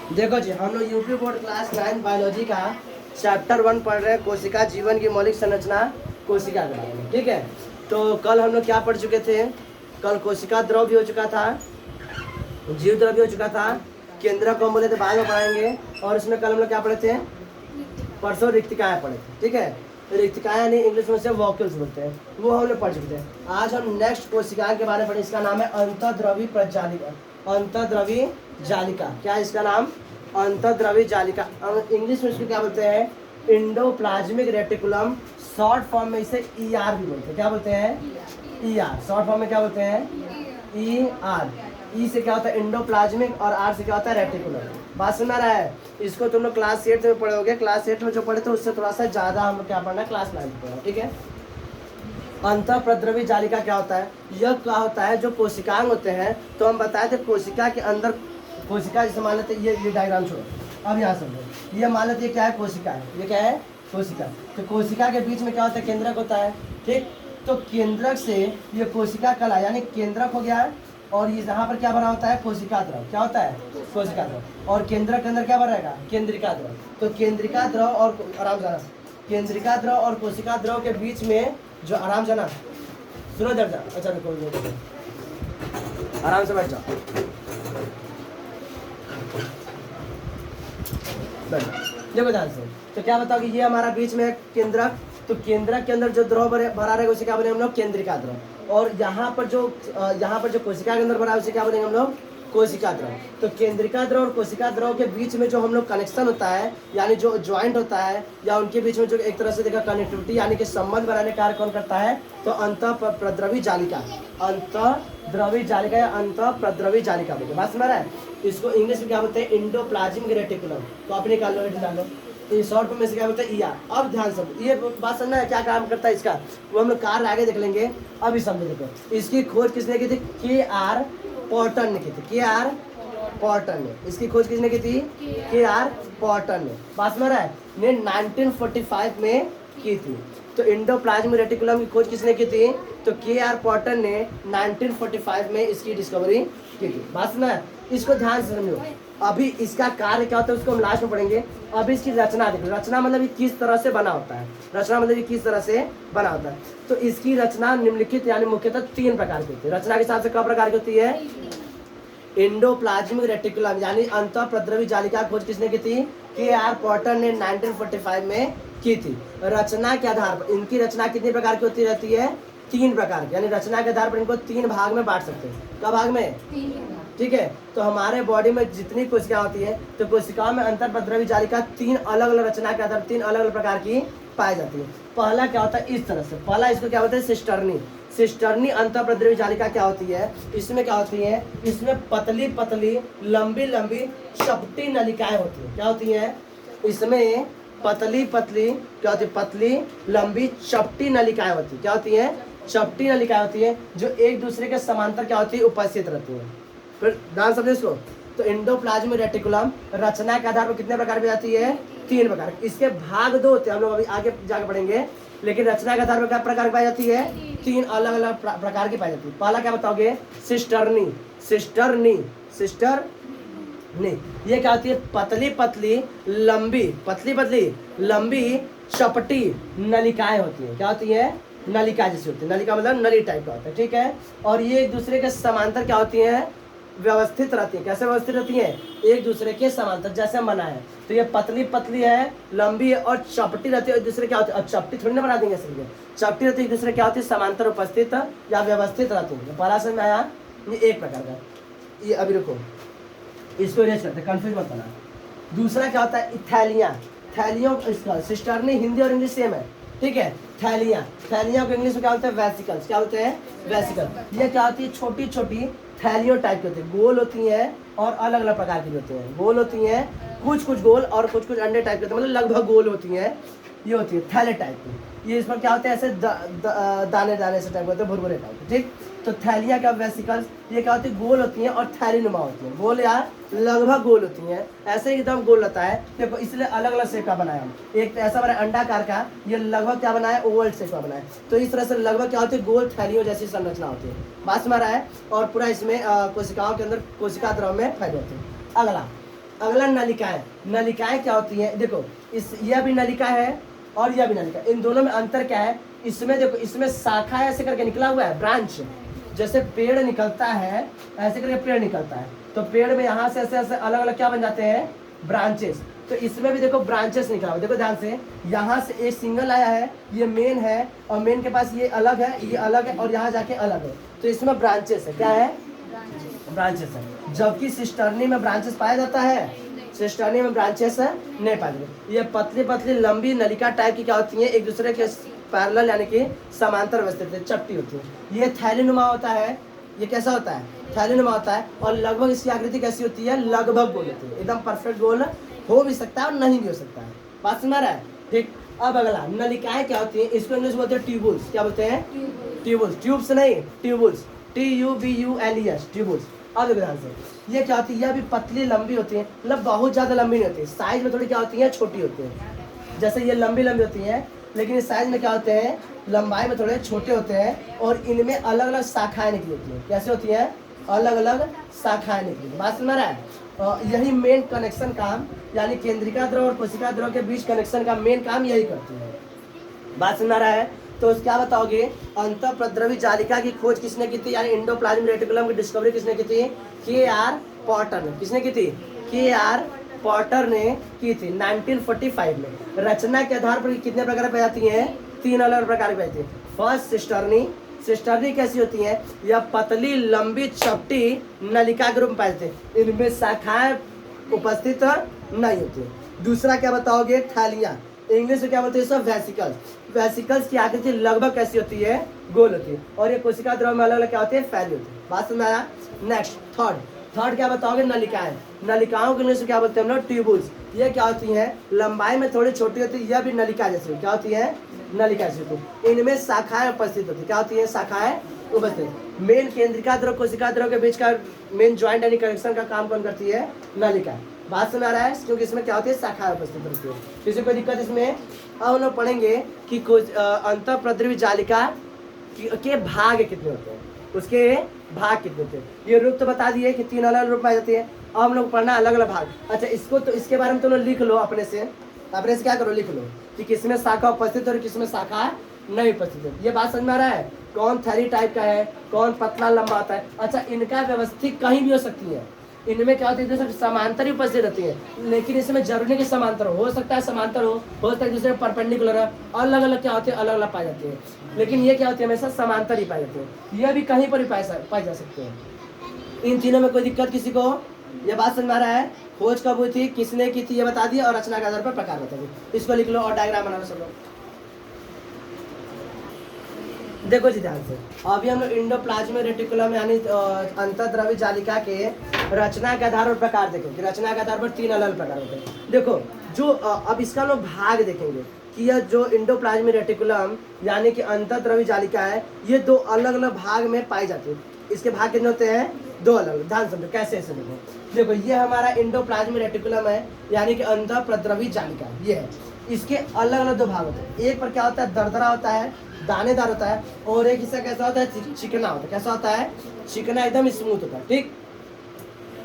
देखो जी, हम लोग यूपी बोर्ड क्लास 9 बायोलॉजी का चैप्टर 1 पढ़ रहे हैं, कोशिका जीवन की मौलिक संरचना कोशिका के बारे में। ठीक है, तो कल हम लोग क्या पढ़ चुके थे? कल कोशिका द्रव भी हो चुका था, जीव द्रव भी हो चुका था, केंद्रक को हम बोले थे बाद में पढ़ाएंगे। और इसमें कल हम लोग क्या पढ़े थे? परसों रिक्तिकाएँ पढ़े थे। ठीक है, रिक्तिकाएँ यानी इंग्लिश में से वॉक्यूल्स बोलते हैं, वो हम लोग पढ़ चुके थे। आज हम नेक्स्ट कोशिका के बारे में पढ़े, इसका नाम है अंतःद्रवी प्रजालिका। अंतःद्रवी जालिका, क्या इसका नाम? अंतःद्रवी जालिका। इंग्लिश में इसको क्या बोलते हैं? Endoplasmic reticulum. शॉर्ट फॉर्म में इसे ER भी बोलते हैं। क्या बोलते हैं? ER। शॉर्ट फॉर्म में क्या बोलते हैं? ER। ई से क्या होता है? इंडोप्लाज्मिक, और R से क्या होता है? रेटिकुलम। बात सुना रहा है? इसको तुम लोग क्लास 8 में पढ़ोगे। क्लास 8 में जो पढ़े थे उससे थोड़ा सा ज़्यादा हम क्या पढ़ना है? क्लास 9 में पढ़ना। ठीक है, अंतःप्रद्रवी जालिका क्या होता है? यह क्या होता है? जो कोशिकांग होते हैं, तो हम बताए थे कोशिका के अंदर, कोशिका जैसे मान लेते हैं, ये डायग्राम छोड़ो, अब यहाँ समझो। ये मान लेते क्या है? कोशिका है। ये क्या है? कोशिका। तो कोशिका के बीच में क्या होता है? केंद्रक होता है। ठीक, तो केंद्रक से ये कोशिका कला यानी केंद्रक हो गया है, और ये यहाँ पर क्या बना होता है? कोशिका द्रव। क्या होता है? कोशिका द्रव। और केंद्रक के अंदर क्या बन रहेगा? केंद्रिका द्रव। तो केंद्रिका द्रव और आराम जाना, केंद्रिका द्रव और कोशिका द्रव के बीच में जो आराम जाना, सुनो जब जा, अच्छा देखो, आराम से बैठ जाओ, देखो ध्यान से। तो क्या बताओ कि ये हमारा बीच में केंद्रक, तो केंद्रक के अंदर जो द्रव भरा रहेगा उसे क्या बोलेंगे हम लोग? केंद्रिका द्रव। और यहाँ पर जो कोशिका के अंदर भरा है उसे क्या बोलेंगे हम लोग? कोशिका द्रव। तो केंद्रिका द्रव और कोशिका द्रव के बीच में जो हम लोग कनेक्शन होता है, यानी जो ज्वाइंट होता है, या उनके बीच में जो एक तरह से देखा कनेक्टिविटी यानी कि संबंध बनाने का कार्य कौन करता है? तो अंतःप्रद्रवी जालिका। अंतःद्रवी जालिका या अंतःप्रद्रवी जालिका बोलते हैं। बात समझ रहा है? इसको इंग्लिश में क्या बोलते हैं? Endoplasmic reticulum. तो आप निकाल लो, निकाल लो। शॉर्ट फॉर्म में से क्या बोलते हैं? ER। अब ध्यान से ये बात समझना है क्या काम करता है इसका, वो हम लोग कार्य आगे देख लेंगे। अभी समझो, देखो इसकी खोज किसने की थी? KR पॉर्टन ने की थी। KR पॉर्टन ने, इसकी खोज किसने की थी? KR पॉर्टन ने। बात समझ रहा है? ने 1945 में की थी। तो इंडोप्लाज्मिक रेटिकुलम की खोज किसने की थी? तो KR पॉर्टन ने 1945 में इसकी डिस्कवरी की थी। बात सुना है? इसको ध्यान से समझो। अभी इसका कार्य क्या होता है उसको हम लास्ट में पढ़ेंगे। अभी इसकी रचना देखो। रचना मतलब ये किस तरह से बना होता है, रचना मतलब ये किस तरह से बना होता है। तो इसकी रचना निम्नलिखित यानी मुख्यतः 3 प्रकार की होती है। रचना के हिसाब से क्या प्रकार की होती है? इंडोप्लाज्मिक रेटिकुलम यानी अंतःप्रद्रवी जालिका खोज किसने की थी? KR पॉर्टन ने 1945 में की थी। रचना के आधार पर इनकी रचना कितनी प्रकार की होती रहती है? 3 प्रकार की, यानी रचना के आधार पर इनको 3 भाग में बांट सकते हैं। क्या भाग में? ठीक है, तो हमारे बॉडी में जितनी कोशिका होती है, तो कोशिकाओं में अंतःप्रद्रवी जालिका 3 अलग अलग रचना के आधार 3 अलग अलग प्रकार की पाई जाती है। पहला क्या होता है? इस तरह से, पहला इसको क्या होता है? सिस्टर्नी। सिस्टर्नी अंतःप्रद्रवी जालिका क्या होती है? इसमें क्या होती है? इसमें पतली पतली लंबी लंबी चपटी नलिकाएं होती है। क्या होती है? इसमें पतली पतली क्या होती है? पतली लंबी चपटी नलिकाएं होती है। क्या होती है? चपटी नलिकाएं होती है, जो एक दूसरे के समांतर क्या होती है? उपस्थित रहती है। फिर ध्यान समझो इसको। तो इंडोप्लाज्मिक रेटिकुलम रचना के आधार पर कितने प्रकार की जाती है? 3 प्रकार। इसके भाग 2 होते हैं, हम लोग अभी आगे जाकर पढ़ेंगे। लेकिन रचना के आधार पर क्या प्रकार की पाई जाती है? 3 अलग अलग प्रकार की पाई जाती है। पहला क्या बताओगे? सिस्टर्नी। सिस्टर्नी, सिस्टर्नी ये क्या होती है? पतली पतली लंबी, पतली पतली लंबी चपटी नलिकाएं होती है। क्या होती है? नलिका जैसी होती है। नलिका मतलब नली टाइप का होता है। ठीक है, और ये एक दूसरे के समांतर क्या होती हैं? व्यवस्थित रहती है। कैसे व्यवस्थित रहती है? एक दूसरे के समांतर, जैसे मना है। तो ये पतली पतली है, लंबी है और चपटी रहती है। एक दूसरे क्या होती है? अब चपटी थोड़ी ना बना देंगे इसलिए, चपटी रहती है, एक दूसरे क्या होती है? समांतर उपस्थित या व्यवस्थित रहती है। पहला समझ में आया? ये एक प्रकार का। ये अभी रुको, इसको इरेज करते हैं, कंफ्यूज मत करना। दूसरा क्या होता है? थैलियाँ। थैलियों, इसका सिस्टर्नी हिंदी और इंग्लिश सेम है। ठीक है, थैलियाँ। थैलियाँ को इंग्लिश में क्या बोलते हैं? वेसिकल्स। क्या बोलते हैं? वेसिकल। ये क्या होती है? छोटी छोटी थैलियों टाइप की होती है, गोल होती हैं और अलग अलग प्रकार की होती हैं। गोल होती हैं, कुछ गोल और कुछ अंडे टाइप के, मतलब लगभग गोल होती हैं। ये होती है थैले टाइप की। ये इसमें क्या होते हैं? ऐसे दाने दाने से टाइप होते हैं, भुरभुरे टाइप। ठीक, तो थैलियाँ क्या? वेसिकल्स। ये क्या होती है? गोल होती हैं और थैली नुमा होती हैं। गोल या लगभग गोल होती हैं, ऐसे ही एकदम गोल रहता है। देखो इसलिए अलग अलग शेप का बनाया हम। एक ऐसा बना अंडाकार का, ये लगभग क्या बनाया? ओवल शेप का बनाया। तो इस तरह से लगभग क्या होती है? गोल थैलियों जैसी संरचना होती है। बात में आ रहा है? और पूरा इसमें कोशिकाओं के अंदर कोशिका द्रव में फैले होते हैं। अगला अगला नलिकाएं। नलिकाएं क्या होती हैं, देखो इस यह भी नलिका है और यह भी नलिका, इन दोनों में अंतर क्या है, इसमें देखो इसमें शाखा ऐसे करके निकला हुआ है, ब्रांच, जैसे पेड़ निकलता है ऐसे करके पेड़ निकलता है, तो पेड़ में यहाँ से ऐसे ऐसे अलग अलग क्या बन जाते हैं, ब्रांचेस। तो इसमें भी देखो ब्रांचेस निकला हुआ, देखो ध्यान से, यहाँ से एक सिंगल आया है, ये मेन है और मेन के पास ये अलग है, ये अलग है और यहाँ जाके अलग है, तो इसमें ब्रांचेस है, क्या है, ब्रांचेस है। जबकि सिस्टर्नी में ब्रांचेस पाया जाता है, सिस्टर्नी में ब्रांचेस नहीं पाए जाते। ये पतली पतली लंबी नलिका टाइप की क्या होती है, एक दूसरे के पैरेलल यानी कि समांतर अवस्थित है, चपटी होती है। ये थैलीनुमा होता है, ये कैसा होता है, थैलीनुमा होता है, और लगभग इसकी आकृति कैसी होती है, लगभग गोल होती है, एकदम परफेक्ट गोल हो भी सकता है और नहीं भी हो सकता है। बात समझ रहा है, ठीक। अब अगला नलिकाएं क्या होती है, इसको इंग्लिश बोलते हैं ट्यूबुल्स, क्या बोलते हैं, ट्यूबुल्स, ट्यूब्स नहीं, ट्यूबुल्स, TUBULES, ट्यूबुल्स। अब देखो ध्यान से, ये क्या होती है, यह भी पतली लंबी होती है, मतलब बहुत ज़्यादा लंबी नहीं होती है, साइज में थोड़ी क्या होती है, छोटी होती है। जैसे ये लंबी लंबी होती हैं, लेकिन इस साइज में क्या होते हैं, लंबाई में थोड़े छोटे होते हैं, और इनमें अलग अलग शाखाएं निकली होती हैं। कैसे होती हैं, अलग अलग शाखाएं निकली। बात सुना रहा है, यही मेन कनेक्शन काम, यानी केंद्रिका द्रव और कोशिका द्रव के बीच कनेक्शन का मेन काम यही करती है। बात सुना रहा है, तो क्या बताओगे, अंतःप्रद्रवी जालिका की खोज किसने की थी, यानी इंडोप्लाज्मिक रेटिकुलम की डिस्कवरी किसने की थी, KR पॉटर ने। किसने की थी, KR पॉटर ने की थी 1945 में। रचना के आधार पर कितने प्रकार पाई जाती हैं, 3 अलग अलग प्रकार की पाई जाती है। फर्स्ट सिस्टर्नी, सिस्टर्नी कैसी होती है, यह पतली लंबी चपटी नलिका के रूप में पाई जाती है, इनमें शाखाएं उपस्थित नहीं होती। दूसरा क्या बताओगे, थैलियां, इंग्लिश में क्या बोलते हैं, सब वेसिकल्स। वेसिकल्स की आकृति लगभग कैसी होती है, गोल होती है, और ये कोशिका द्रव में अलग अलग क्या होती है, फैली होती है। बात समझ आया। नेक्स्ट थर्ड क्या बताओगे, नलिकाएं। नलिकाओं के इंग्लिश में क्या बोलते हैं हम लोग, ट्यूबुल्स। ये क्या होती हैं, लंबाई में थोड़ी छोटी होती है, यह भी नलिका जैसी क्या होती है, नलिका जैसी होती है। इनमें शाखाएं उपस्थित होती है, क्या होती है, शाखाएं उपस्थित। मेन केंद्रिका द्रव कोशिका द्रव के बीच का मेन ज्वाइंट यानी कनेक्शन का काम कौन करती है, नलिका। बात सुना रहा है, क्योंकि इसमें क्या होती है, शाखाएं उपस्थित होती है। किसी कोई दिक्कत इसमें। अब हम लोग पढ़ेंगे कि अंतःप्रद्रवी जालिका के भाग कितने होते हैं, उसके भाग कितने होते हैं। ये रूप तो बता दिए कि 3 अलग अलग रूप पाई जाती है। अब हम लोग पढ़ना अलग अलग भाग। अच्छा, इसको तो इसके बारे में तुम लोग लिख लो अपने से क्या करो, लिख लो कि किसमें शाखा उपस्थित है और किसमें शाखा नहीं उपस्थित है। ये बात समझ में आ रहा है, कौन थैली टाइप का है, कौन पतला लंबा आता है। अच्छा, इनका व्यवस्थित कहीं भी हो सकती है, इनमें क्या होती है, समांतर ही उपस्थित रहती है, लेकिन इसमें जरूरी नहीं कि समांतर हो सकता है समांतर हो सकता है दूसरे परपेंडिकुलर है, अलग अलग क्या होते हैं, अलग अलग पाई जाती है, लेकिन ये क्या होती है, हमेशा समांतर ही पाई जाती है। यह भी कहीं पर ही पाई जा सकते हैं। इन तीनों में कोई दिक्कत किसी को, ये बात समझ में आ रहा है। खोज कब हुई थी, किसने की थी, ये बता दिया, और रचना के आधार पर प्रकार बता दिए। इसको लिख लो और डायग्राम बना लो सब लोग। देखो जी ध्यान से, अभी हम लोग इंडोप्लाज्मिक रेटिकुलम यानी अंतःद्रवी जालिका के रचना के आधार पर प्रकार देखेंगे। रचना के आधार पर 3 अलग अलग प्रकार होते हैं। देखो जो अब इसका हम लोग भाग देखेंगे कि यह जो इंडोप्लाज्मिक रेटिकुलम यानी कि अंतःद्रवी जालिका है, ये 2 अलग अलग भाग में पाई जाती है। इसके भाग कितने होते हैं, 2 अलग। ध्यान समझो कैसे ऐसे देखो, ये हमारा इंडोप्लाज्मिक रेटिकुलम है यानी कि अंतःप्रद्रवी जालिका, ये है। इसके अलग अलग 2 भाग होते हैं। एक पर क्या होता है, दरदरा होता है, दानेदार होता है, और एक हिस्सा कैसा होता है, चिकना होता है। कैसा होता है, चिकना, एकदम स्मूथ होता है, ठीक।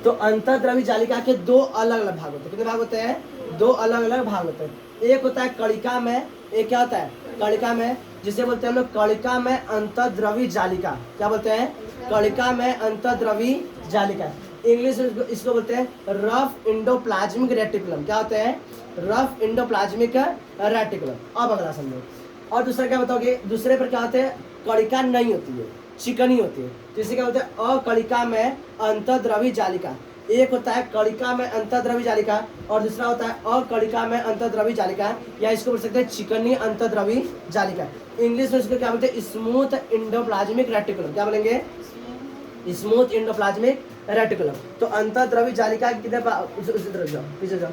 तो अंतःद्रवी जालिका के 2 अलग अलग भाग होते हैं। कितने भाग होते हैं, 2 अलग अलग भाग होते हैं। एक होता है कणिका में, एक क्या होता है, कणिका में, जिसे बोलते हैं हम लोग कणिका में अंतःद्रवी जालिका। क्या बोलते हैं, कणिका में अंतःद्रवी जालिका। इंग्लिश में इसको बोलते हैं रफ इंडोप्लाज्मिक रेटिकुलम। क्या होते हैं, रफ इंडोप्लाज्मिक रेटिकुलम। अब अगला समझो। और दूसरा क्या बताओगे, दूसरे पर क्या होते हैं, कणिका नहीं होती है, चिकनी होती है, तो इसे क्या बोलते हैं, अकणिका में अंतःद्रवी जालिका। एक होता है कणिका में अंतःद्रवी जालिका और दूसरा होता है अकणिका में अंतःद्रवी जालिका, या इसको बोल सकते हैं चिकनी अंतःद्रवी जालिका। इंग्लिश में इसको क्या बोलते हैं, स्मूथ इंडोप्लाज्मिक रेटिकुलम। क्या बोलेंगे, स्मूथ इंडोप्लाज्मिक रेटिकुलम। तो अंतःद्रवी जालिका के कितने पीछे जाओ।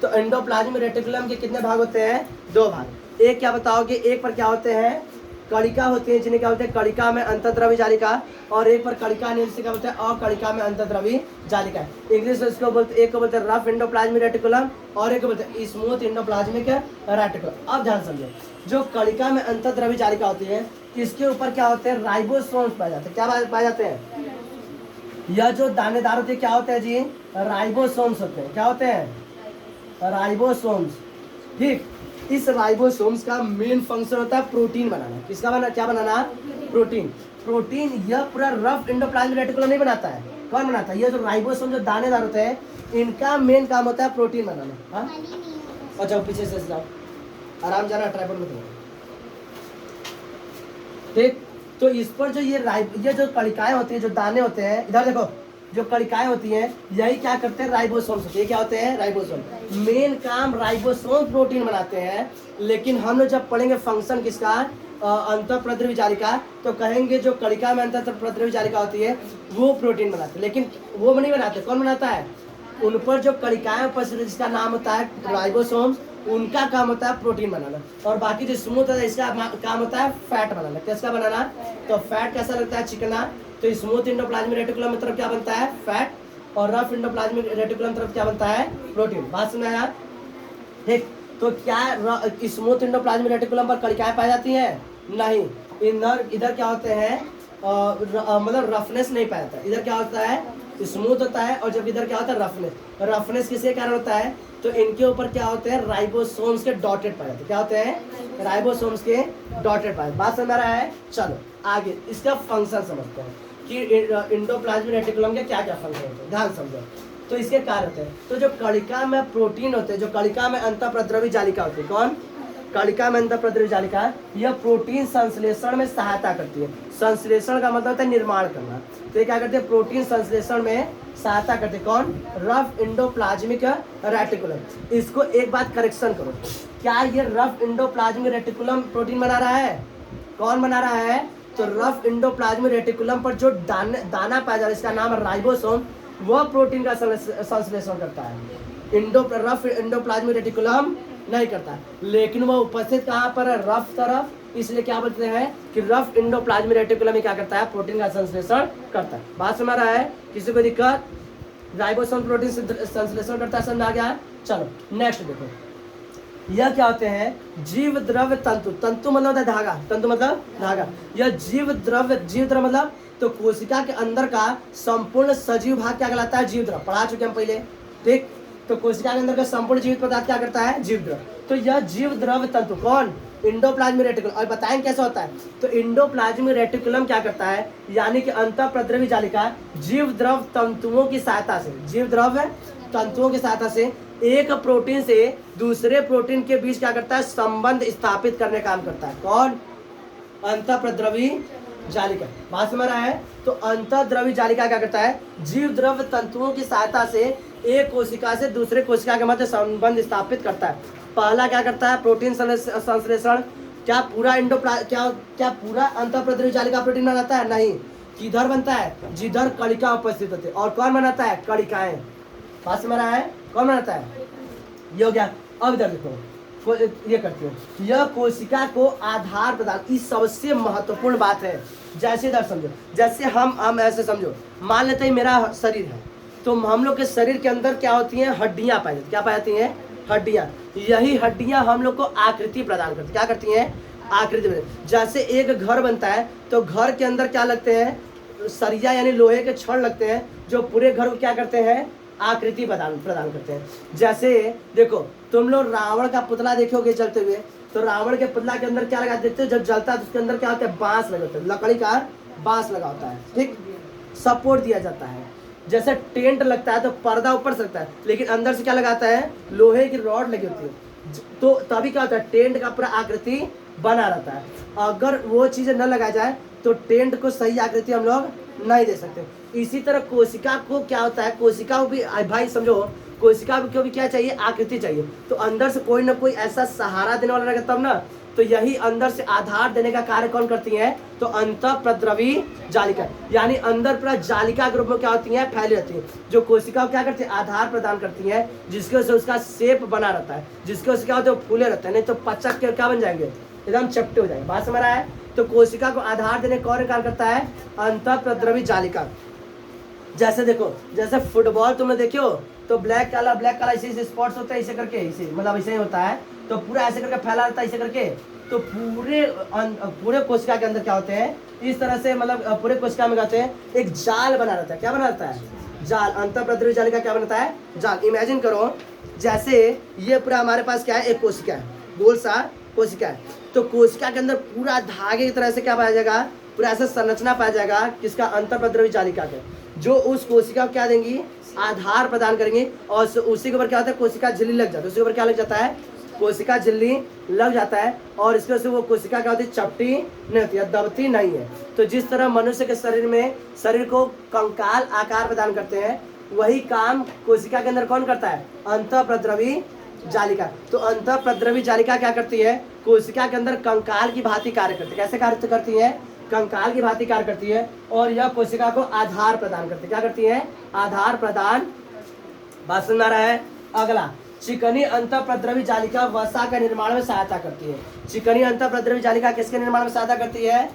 तो एंडोप्लाज्मिक रेटिकुलम के कितने भाग होते हैं, 2 भाग। एक क्या बताओगे, एक पर क्या होते हैं, कणिका होती है, जिन्हें क्या बोलते हैं कणिका में अंतःद्रवी जालिका, और एक पर कणिका नहीं, जिसे क्या बोलते हैं अकणिका में अंतःद्रवी जालिका। इंग्लिश में इसको बोलते, एक को बोलते हैं रफ इंडोप्लाज्मिक रेटिकुलम और एक को बोलते हैं स्मूथ इंडोप्लाज्मिक रेटिकुलम। अब ध्यान समझो, जो कणिका में अंतःद्रवी जालिका होती है, इसके ऊपर क्या होते हैं, राइबोसोम्स पाए जाते हैं। क्या पाए जाते हैं, यह जो दानेदार होते हैं क्या होते हैं जी, राइबोसोम्स होते हैं। क्या होते हैं, राइबोसोम्स। ठीक, इस राइबोसोम्स का मेन फंक्शन होता है प्रोटीन बनाना। किसका बना, क्या बनाना, प्रोटीन। प्रोटीन यह पूरा रफ एंडोप्लाज्मिक रेटिकुलम नहीं बनाता है, कौन बनाता है, ये जो राइबोसोम जो दानेदार होते हैं इनका मेन काम होता है प्रोटीन बनाना। हाँ अच्छा पीछे से जाओ, आराम जाना, ट्राइपॉड में। ठीक, तो इस पर जो ये जो कणिकाएं होती है, जो दाने होते हैं, इधर देखो, जो कणिकाएं होती हैं यही क्या करते हैं, राइबोसोम्स होते हैं। ये क्या होते हैं, राइबोसोम। मेन काम राइबोसोम प्रोटीन बनाते हैं, लेकिन हम लोग जब पढ़ेंगे फंक्शन किसका, अंतःप्रद्रवी जालिका, तो कहेंगे जो कणिका में अंतःप्रद्रवी जालिका होती है वो प्रोटीन बनाते हैं, लेकिन वो नहीं बनाते, कौन बनाता है, उन पर जो कणिकाएं उपस्थित, जिसका नाम होता है राइबोसोम्स, उनका काम होता है प्रोटीन बनाना। और बाकी जो स्मूथ है इसका काम होता है फैट बनाना। किसका बनाना, तो फैट कैसा लगता है, चिकना। तो स्मूथ एंडोप्लाज्मिक रेटिकुलम में तरफ क्या बनता है, फैट, और रफ एंडोप्लाज्मिक रेटिकुलम तरफ क्या बनता है, प्रोटीन। बात समझ आया। ठीक, तो क्या स्मूथ एंडोप्लाज्मिक रेटिकुलम पर कणिकाएं पाई जाती हैं, नहीं। इधर क्या होते हैं, मतलब रफनेस नहीं पाया जाता। इधर क्या होता है, स्मूथ होता है, और जब इधर क्या होता है, रफनेस। रफनेस किसके कारण होता है, तो इनके ऊपर क्या होते हैं, राइबोसोम्स के डॉटेड पाए जाते हैं। क्या होते हैं, राइबोसोम्स के डॉटेड पाए। बात समझ रहा है। चलो आगे इसका फंक्शन समझते हैं कि एंडोप्लाज्मिक रेटिकुलम के क्या क्या फंक्शन होते हैं, ध्यान समझो। तो इसके कार्य होते हैं, तो जो कणिका में प्रोटीन होते हैं, जो कणिका में अंतःप्रद्रवी जालिका होती है, कौन, कणिका में अंतःप्रद्रवी जालिका, यह प्रोटीन संश्लेषण में सहायता करती है। संश्लेषण का मतलब होता है निर्माण करना। तो ये क्या करते हैं, प्रोटीन संश्लेषण में सहायता करते हैं, कौन, रफ एंडोप्लाज्मिक रेटिकुलम। इसको एक बात करेक्शन करो, क्या ये रफ एंडोप्लाज्मिक रेटिकुलम प्रोटीन बना रहा है, कौन बना रहा है, तो रफ एंडोप्लाज्मिक रेटिकुलम पर जो दाना पाया जा रहा है, इसका नाम है राइबोसोम, वह प्रोटीन का संश्लेषण करता है। रफ एंडोप्लाज्मिक रेटिकुलम नहीं करता, लेकिन वह उपस्थित कहाँ पर है, रफ तरफ, इसलिए क्या बोलते हैं कि रफ एंडोप्लाज्मिक रेटिकुलम में क्या करता है, प्रोटीन का संश्लेषण करता है। बात समझ रहा है, किसी को दिक्कत, राइबोसोम प्रोटीन संश्लेषण करता है, समझ आ गया। चलो नेक्स्ट देखो, यह क्या होते हैं, जीव द्रव्य तंतु। तंतु मतलब होता है धागा, तंतु मतलब धागा। यह जीव द्रव्य मतलब तो कोशिका के अंदर का संपूर्ण सजीव भाग क्या कहलाता है, जीव द्रव्य। पढ़ा चुके हम पहले। ठीक, तो कोशिका के अंदर का संपूर्ण जीवित पदार्थ क्या करता है, जीव द्रव्य। तो यह जीव द्रव्य तंतु कौन, एंडोप्लाज्मिक रेटिकुलम। और बताएं कैसे होता है, तो एंडोप्लाज्मिक रेटिकुलम क्या करता है, यानी कि अंतःप्रद्रवी जालिका जीव द्रव तंतुओं की सहायता से, जीव द्रव्य तंतुओं की सहायता से एक प्रोटीन से दूसरे प्रोटीन के बीच क्या करता है, संबंध स्थापित करने का काम करता है, कौन, अंतःप्रद्रवी जालिका। बात समझ रहा है। तो अंतःद्रवी जालिका क्या करता है, जीव द्रव्य तंतुओं की सहायता से एक कोशिका से दूसरे कोशिका के मध्य संबंध स्थापित करता है। पहला क्या करता है, प्रोटीन संश्लेषण। क्या पूरा क्या पूरा अंतःप्रद्रवी जालिका प्रोटीन बनाता है, नहीं। किधर बनता है, जिधर कणिका उपस्थित होती है। और कौन बनाता है, कणिकाएं। बात समझ रहा है, कौन बनाता है, ये हो गया। अब इधर देखो, ये करती है, यह कोशिका को आधार प्रदान, इस सबसे महत्वपूर्ण बात है। जैसे इधर समझो, जैसे हम ऐसे समझो, मान लेते हैं मेरा शरीर है, तो हम लोग के शरीर के अंदर क्या होती हैं, हड्डियां पाई जाती, क्या पाई जाती हैं, हड्डियां। यही हड्डियां हम लोग को आकृति प्रदान करती, क्या करती हैं, आकृति प्रदान। जैसे एक घर बनता है, तो घर के अंदर क्या लगते हैं, सरिया यानी लोहे के छड़ लगते हैं, जो पूरे घर को क्या करते हैं, आकृति प्रदान करते हैं। जैसे देखो, तुम लोग रावण का पुतला देखोगे जलते हुए, तो रावण के पुतला के अंदर क्या लगा देते हो, जब जलता है तो उसके अंदर क्या होता है, बांस लगा होता है, लकड़ी का बांस लगा होता है। ठीक, सपोर्ट दिया जाता है। जैसे टेंट लगता है तो पर्दा ऊपर से लगता है, लेकिन अंदर से क्या लगाता है, लोहे की रॉड लगी होती है, तो तभी क्या होता है, टेंट का पूरा आकृति बना रहता है। अगर वो चीज़ें न लगाया जाए तो टेंट को सही आकृति हम लोग नहीं दे सकते। इसी तरह कोशिका को क्या होता है, कोशिका को भी भाई समझो, कोशिका को भी क्या चाहिए, आकृति चाहिए। तो अंदर से कोई ना कोई ऐसा सहारा देने वाला रहेगा तब ना। तो यही अंदर से आधार देने का कार्य कौन करती है, तो अंतःप्रद्रवी जालिका, यानी अंदर पूरा जालिका के रूप में क्या होती है, फैली रहती है, जो कोशिका को क्या करती है, आधार प्रदान करती है, जिसकी वजह से उसका शेप बना रहता है, जिसकी वजह से क्या होता है, फूले रहते हैं, नहीं तो पचक के क्या बन जाएंगे, एकदम चपटे हो जाएंगे। बात समझ रहा है। तो कोशिका को आधार देने कौन कार्य करता है, अंतःप्रद्रवी जालिका। जैसे देखो, जैसे फुटबॉल तुमने देखे हो, तो ब्लैक काला ऐसे स्पॉट्स होता है, ऐसे करके, ऐसे मतलब ऐसे ही होता है, तो पूरा ऐसे करके फैला रहता है, ऐसे करके तो पूरे कोशिका के अंदर क्या होते हैं, इस तरह से मतलब पूरे कोशिका में कहते हैं एक जाल बना रहता है। क्या बना रहता है? जाल। अंतःप्रद्रवी जालिका क्या बनाता है? जाल। इमेजिन करो जैसे ये पूरा हमारे पास क्या है, एक कोशिका है, गोल सा कोशिका है। तो कोशिका के अंदर पूरा धागे की तरह से क्या पाया जाएगा, पूरा ऐसा संरचना पाया जाएगा किसका? अंतःप्रद्रवी जालिका के, जो उस कोशिका को क्या देंगी? आधार प्रदान करेंगे। और उसी के ऊपर क्या होता है? कोशिका झिल्ली लग जाता है। उसके ऊपर क्या लग जाता है? कोशिका झिल्ली लग जाता है। और इसके वजह से वो कोशिका क्या होती है? चपटी नहीं होती है, दबती नहीं है। तो जिस तरह मनुष्य के शरीर को कंकाल आकार प्रदान करते हैं, वही काम कोशिका के अंदर कौन करता है? अंतःप्रद्रवी जालिका। तो अंतःप्रद्रवी जालिका क्या करती है? कोशिका के अंदर कंकाल की भांति कार्य करती है। कैसे कार्य करती है? कंकाल की भांति कार्य करती है। और यह कोशिका को आधार प्रदान करती है। क्या करती है? आधार प्रदान। बात समझ में आ रहा है? अगला, चिकनी अंतःप्रद्रवी जालिका वसा के निर्माण में सहायता करती है। चिकनी अंतःप्रद्रवी जालिका किसके निर्माण में सहायता करती है?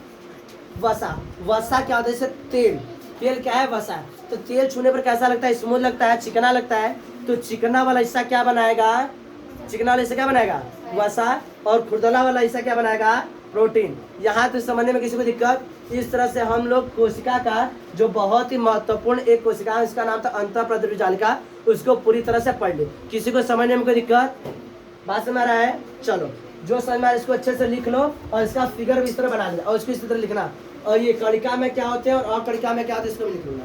वसा। वसा क्या होता है? जैसे तेल। तेल क्या है? वसा। तो तेल छूने पर कैसा लगता है? स्मूथ लगता है, चिकना लगता है। तो चिकना वाला हिस्सा क्या बनाएगा? चिकना वाला हिस्सा क्या बनाएगा? वसा। और खुरदला वाला हिस्सा क्या बनाएगा? प्रोटीन। यहाँ तो समझने में किसी को दिक्कत? इस तरह से हम लोग कोशिका का जो बहुत ही महत्वपूर्ण एक कोशिका है, इसका नाम था अंतःप्रद्रवी जालिका, उसको पूरी तरह से पढ़ ली। किसी को समझने में कोई दिक्कत? बात समझ आ रहा है? चलो, जो समझ में आ रहा है इसको अच्छे से लिख लो और इसका फिगर भी इस तरह बना लिया और इसको इस तरह लिखना। और ये कणिका में क्या होते हैं और अकणिका में क्या होते हैं इसको भी लिख लूंगा।